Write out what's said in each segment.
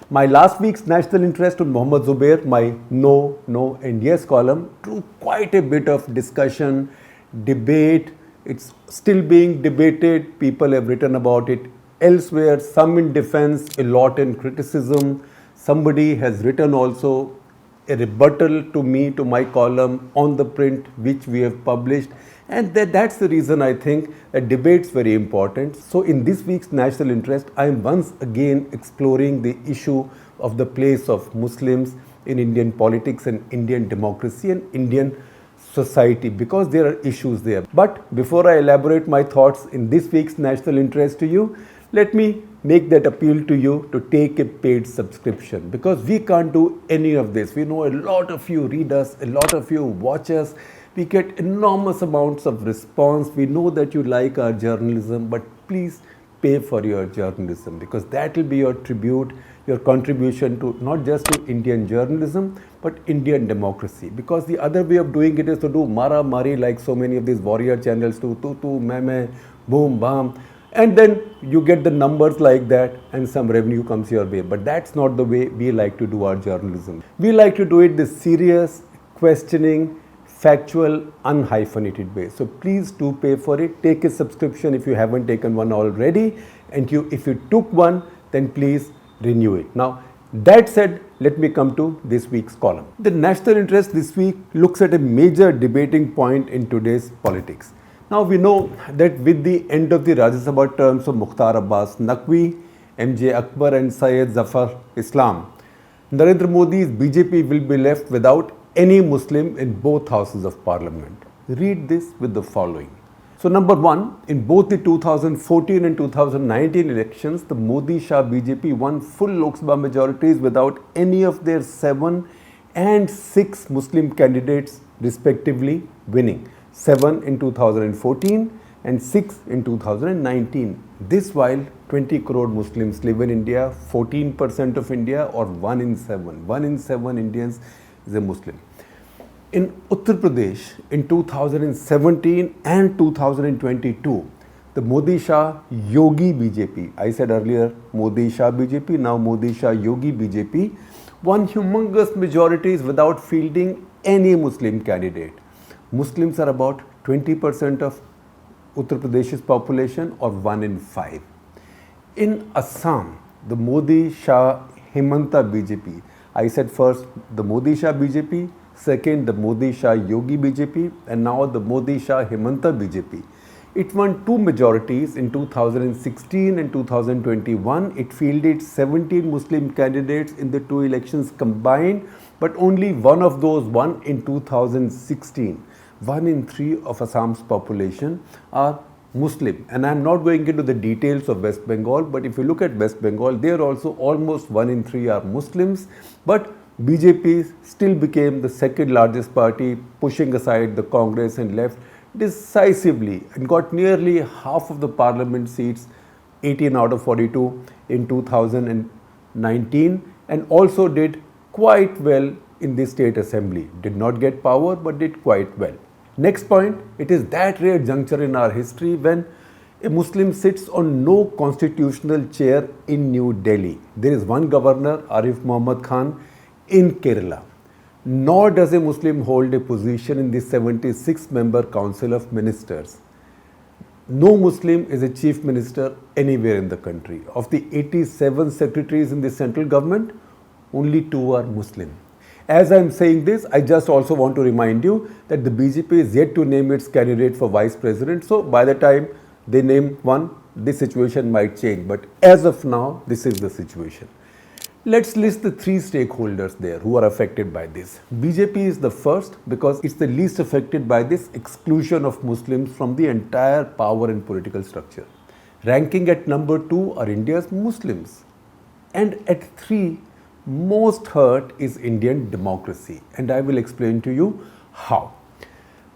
My last week's national interest on Mohammad Zubair, my no, no and yes column, drew quite a bit of discussion, debate. It's still being debated. People have written about it elsewhere, some in defense, a lot in criticism. Somebody has written also a rebuttal to me, to my column on the print, which we have published. And that's the reason I think a debate's very important. So in this week's national interest, I am once again exploring the issue of the place of Muslims in Indian politics and Indian democracy and Indian society, because there are issues there. But before I elaborate my thoughts in this week's national interest to you, let me make that appeal to you to take a paid subscription, because we can't do any of this. We know a lot of you read us, a lot of you watch us. We get enormous amounts of response. We know that you like our journalism, but please pay for your journalism, because that will be your tribute, your contribution to not just to Indian journalism, but Indian democracy. Because the other way of doing it is to do mara mari, like so many of these warrior channels do, tu, meh, boom, bam. And then you get the numbers like that and some revenue comes your way. But that's not the way we like to do our journalism. We like to do it the serious, questioning, factual, unhyphenated way. So please do pay for it. Take a subscription if you haven't taken one already. And if you took one, then please renew it. Now, that said, let me come to this week's column. The national interest this week looks at a major debating point in today's politics. Now we know that with the end of the Rajya Sabha terms of Mukhtar Abbas Naqvi, MJ Akbar and Syed Zafar Islam, Narendra Modi's BJP will be left without any Muslim in both houses of parliament. Read this with the following. So number one, in both the 2014 and 2019 elections, the Modi-Shah BJP won full Lok Sabha majorities without any of their 7 and 6 Muslim candidates respectively winning. 7 in 2014 and 6 in 2019. This while 20 crore Muslims live in India, 14% of India, or 1 in 7. 1 in 7 Indians is a Muslim. In Uttar Pradesh in 2017 and 2022, the Modi-Shah Yogi BJP, I said earlier Modi-Shah BJP, now Modi-Shah Yogi BJP, won humongous majorities without fielding any Muslim candidate. Muslims are about 20% of Uttar Pradesh's population, or 1 in 5. In Assam, the Modi-Shah Himanta BJP, I said first the Modi-Shah BJP, second the Modi-Shah Yogi BJP, and now the Modi-Shah Himanta BJP. It won 2 majorities in 2016 and 2021. It fielded 17 Muslim candidates in the 2 elections combined, but only one of those won in 2016. 1 in 3 of Assam's population are Muslim. And I am not going into the details of West Bengal, but if you look at West Bengal, there also almost 1 in 3 are Muslims. But BJP still became the second largest party, pushing aside the Congress and left decisively, and got nearly half of the parliament seats, 18 out of 42 in 2019, and also did quite well in the state assembly. Did not get power, but did quite well. Next point, it is that rare juncture in our history when a Muslim sits on no constitutional chair in New Delhi. There is one governor, Arif Muhammad Khan, in Kerala. Nor does a Muslim hold a position in the 76-member Council of Ministers. No Muslim is a chief minister anywhere in the country. Of the 87 secretaries in the central government, only 2 are Muslim. As I am saying this, I just also want to remind you that the BJP is yet to name its candidate for vice president. So by the time they name one, this situation might change. But as of now, this is the situation. Let's list the 3 stakeholders there who are affected by this. BJP is the first because it's the least affected by this exclusion of Muslims from the entire power and political structure. Ranking at number 2 are India's Muslims. And at 3, most hurt is Indian democracy. And I will explain to you how.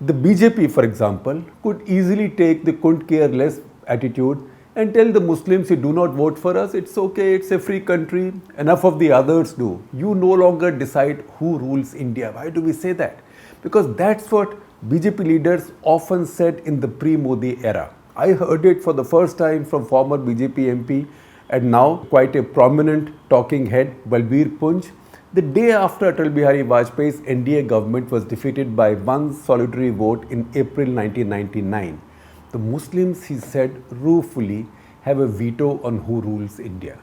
The BJP, for example, could easily take the couldn't care less attitude and tell the Muslims, you do not vote for us, it's okay, it's a free country, enough of the others do. You no longer decide who rules India. Why do we say that? Because that's what BJP leaders often said in the pre-Modi era. I heard it for the first time from former BJP MP and now quite a prominent talking head, Balbir Punj. The day after Atal Bihari Vajpayee's NDA government was defeated by one solitary vote in April 1999, the Muslims, he said ruefully, have a veto on who rules India.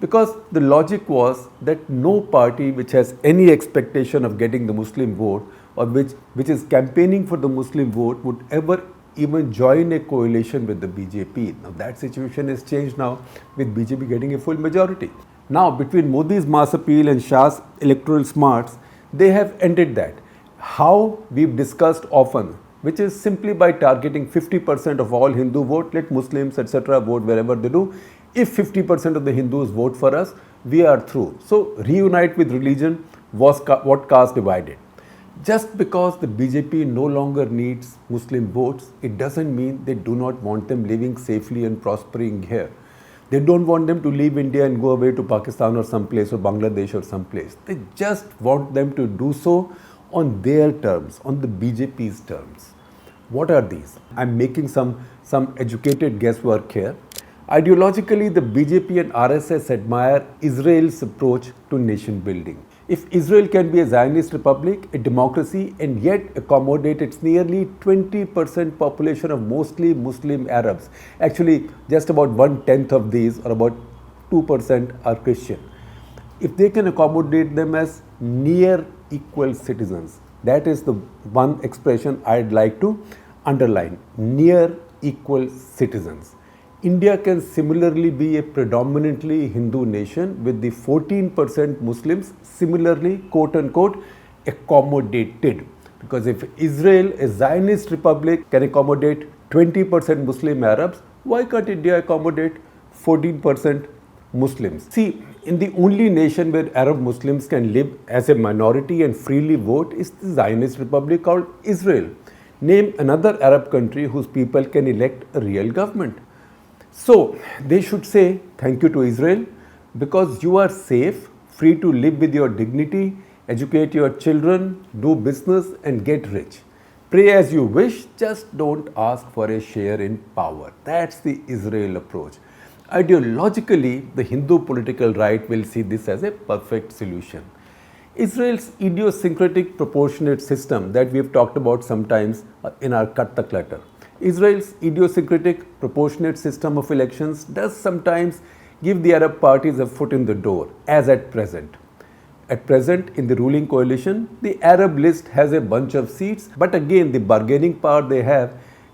Because the logic was that no party which has any expectation of getting the Muslim vote or which is campaigning for the Muslim vote would ever even join a coalition with the BJP. Now that situation has changed now with BJP getting a full majority. Now between Modi's mass appeal and Shah's electoral smarts, they have ended that. How we've discussed often, which is simply by targeting 50% of all Hindu vote, let Muslims etc. vote wherever they do. If 50% of the Hindus vote for us, we are through. So reunite with religion was what caste divided. Just because the BJP no longer needs Muslim votes, it doesn't mean they do not want them living safely and prospering here. They don't want them to leave India and go away to Pakistan or someplace or Bangladesh or someplace. They just want them to do so on their terms, on the BJP's terms. What are these? I'm making some educated guesswork here. Ideologically, the BJP and RSS admire Israel's approach to nation building. If Israel can be a Zionist republic, a democracy, and yet accommodate its nearly 20% population of mostly Muslim Arabs, actually just about 1/10 of these or about 2% are Christian. If they can accommodate them as near equal citizens, that is the one expression I'd like to underline, near equal citizens. India can similarly be a predominantly Hindu nation with the 14% Muslims similarly, quote unquote, accommodated. Because if Israel, a Zionist republic, can accommodate 20% Muslim Arabs, why can't India accommodate 14% Muslims? See, in the only nation where Arab Muslims can live as a minority and freely vote is the Zionist republic called Israel. Name another Arab country whose people can elect a real government. So they should say thank you to Israel because you are safe, free to live with your dignity, educate your children, do business and get rich. Pray as you wish, just don't ask for a share in power. That's the Israel approach. Ideologically, the Hindu political right will see this as a perfect solution. Israel's idiosyncratic proportionate system that we have talked about sometimes in our Cut the Clutter. Israel's idiosyncratic proportionate system of elections does sometimes give the Arab parties a foot in the door, as at present. At present, in the ruling coalition, the Arab list has a bunch of seats, but again, the bargaining power they have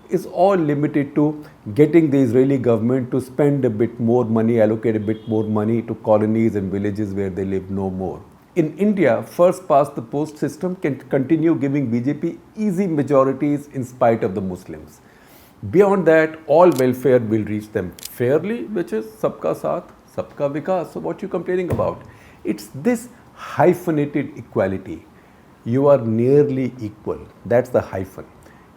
is all limited to getting the Israeli government to spend a bit more money, allocate a bit more money to colonies and villages where they live no more. In India, first past the post system can continue giving BJP easy majorities in spite of the Muslims. Beyond that, all welfare will reach them fairly, which is sabka saath, sabka vikas. So what are you complaining about? It's this hyphenated equality. You are nearly equal. That's the hyphen.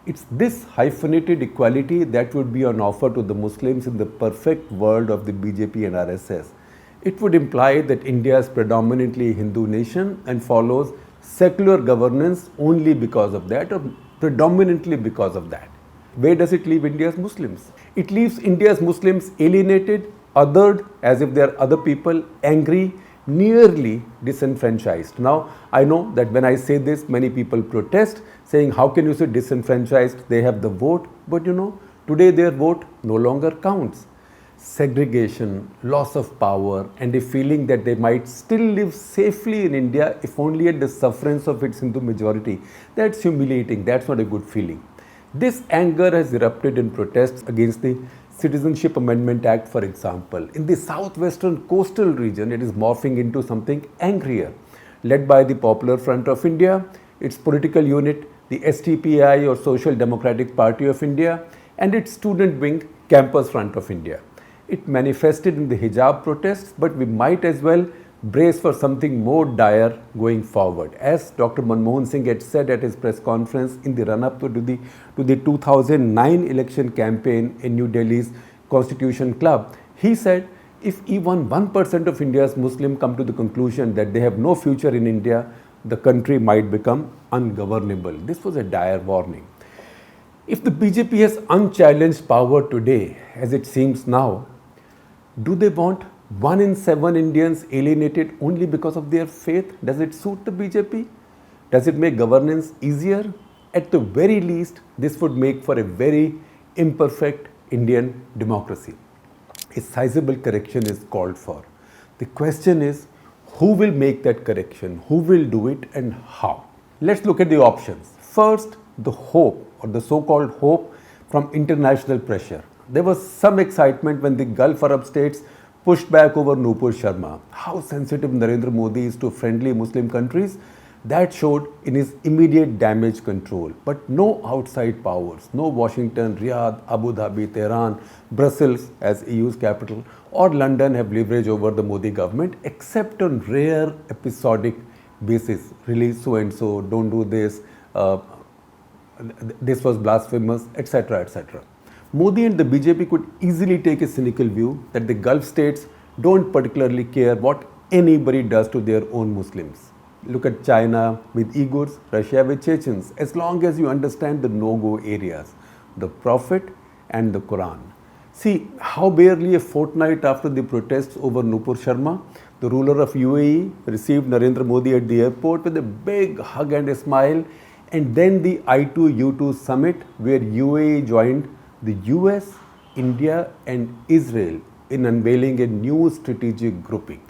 It's this hyphenated equality that would be on offer to the Muslims in the perfect world of the BJP and RSS. It would imply that India is predominantly Hindu nation and follows secular governance only because of that or predominantly because of that. Where does it leave India's Muslims? It leaves India's Muslims alienated, othered, as if they are other people, angry, nearly disenfranchised. Now, I know that when I say this, many people protest, saying, how can you say disenfranchised? They have the vote. But you know, today their vote no longer counts. Segregation, loss of power, and a feeling that they might still live safely in India if only at the sufferance of its Hindu majority. That's humiliating. That's not a good feeling. This anger has erupted in protests against the Citizenship Amendment Act, for example. In the southwestern coastal region, it is morphing into something angrier. Led by the Popular Front of India, its political unit, the STPI or Social Democratic Party of India, and its student wing, Campus Front of India. It manifested in the hijab protests, but we might as well brace for something more dire going forward. As Dr. Manmohan Singh had said at his press conference in the run-up to the 2009 election campaign in New Delhi's Constitution Club, he said, if even 1% of India's Muslims come to the conclusion that they have no future in India, the country might become ungovernable. This was a dire warning. If the BJP has unchallenged power today, as it seems now, Do they want 1 in 7 Indians alienated only because of their faith? Does it suit the BJP? Does it make governance easier? At the very least, this would make for a very imperfect Indian democracy. A sizable correction is called for. The question is, who will make that correction? Who will do it and how? Let's look at the options. First, the hope or the so-called hope from international pressure. There was some excitement when the Gulf Arab states pushed back over Nupur Sharma. How sensitive Narendra Modi is to friendly Muslim countries, that showed in his immediate damage control. But no outside powers, no Washington, Riyadh, Abu Dhabi, Tehran, Brussels as EU's capital, or London have leverage over the Modi government except on rare episodic basis. Release so and so, don't do this, this was blasphemous, etc. etc. Modi and the BJP could easily take a cynical view that the Gulf states don't particularly care what anybody does to their own Muslims. Look at China with Uyghurs, Russia with Chechens, as long as you understand the no-go areas, the Prophet and the Quran. See how barely a fortnight after the protests over Nupur Sharma, the ruler of UAE received Narendra Modi at the airport with a big hug and a smile, and then the I2U2 summit where UAE joined the US, India and Israel in unveiling a new strategic grouping.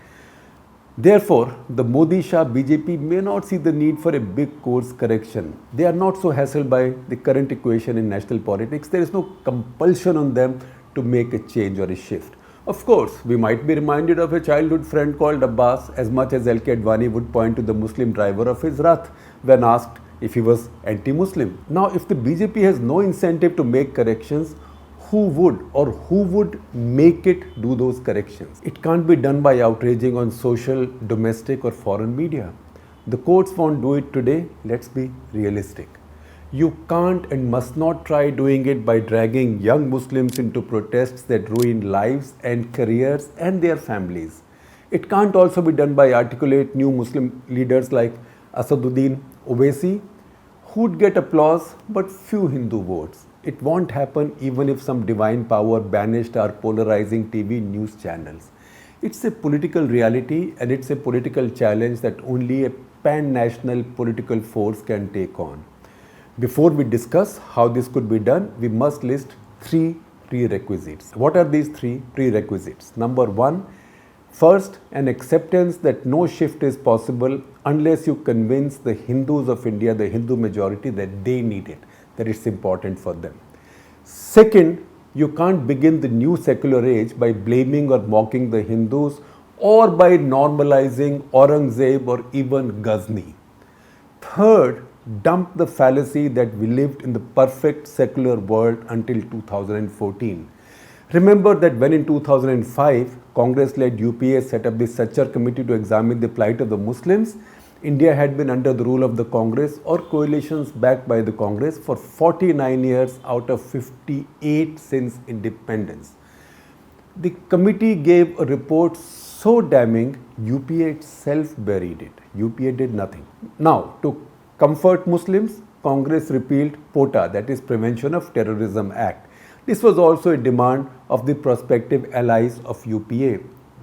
Therefore, the Modi-Shah BJP may not see the need for a big course correction. They are not so hassled by the current equation in national politics. There is no compulsion on them to make a change or a shift. Of course, we might be reminded of a childhood friend called Abbas as much as L.K. Advani would point to the Muslim driver of his Rath when asked if he was anti-Muslim. Now, if the BJP has no incentive to make corrections, who would make it do those corrections? It can't be done by outraging on social, domestic or foreign media. The courts won't do it today. Let's be realistic. You can't and must not try doing it by dragging young Muslims into protests that ruin lives and careers and their families. It can't also be done by articulate new Muslim leaders like Asaduddin Owaisi, who'd get applause but few Hindu votes. It won't happen even if some divine power banished our polarizing TV news channels. It's a political reality and it's a political challenge that only a pan-national political force can take on. Before we discuss how this could be done, we must list 3 prerequisites. What are these 3 prerequisites? Number 1, first, an acceptance that no shift is possible unless you convince the Hindus of India, the Hindu majority, that they need it, that it's important for them. Second, you can't begin the new secular age by blaming or mocking the Hindus or by normalizing Aurangzeb or even Ghazni. Third, dump the fallacy that we lived in the perfect secular world until 2014. Remember that when in 2005, Congress-led UPA set up the Sachar committee to examine the plight of the Muslims, India had been under the rule of the Congress or coalitions backed by the Congress for 49 years out of 58 since independence. The committee gave a report so damning, UPA itself buried it. UPA did nothing. Now, to comfort Muslims, Congress repealed POTA, that is Prevention of Terrorism Act. This was also a demand of the prospective allies of UPA.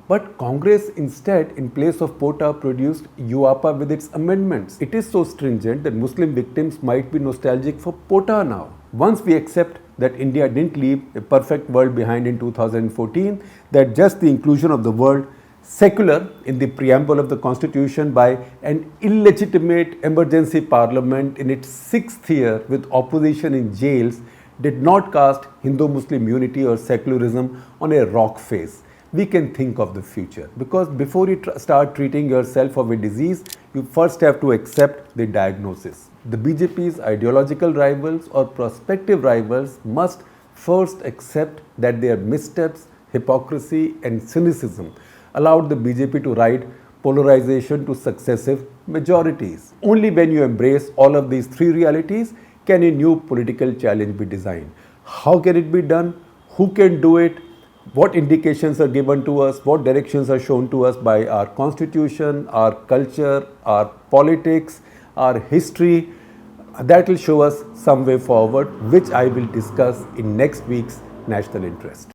But Congress instead, in place of POTA, produced UAPA with its amendments. It is so stringent that Muslim victims might be nostalgic for POTA now. Once we accept that India didn't leave a perfect world behind in 2014, that just the inclusion of the word secular in the preamble of the Constitution by an illegitimate emergency parliament in its 6th year with opposition in jails did not cast Hindu-Muslim unity or secularism on a rock face. We can think of the future, because before you start treating yourself of a disease, you first have to accept the diagnosis. The BJP's ideological rivals or prospective rivals must first accept that their missteps, hypocrisy and cynicism allowed the BJP to ride polarization to successive majorities. Only when you embrace all of these 3 realities can a new political challenge be designed. How can it be done? Who can do it? What indications are given to us? What directions are shown to us by our constitution, our culture, our politics, our history? That will show us some way forward, which I will discuss in next week's National Interest.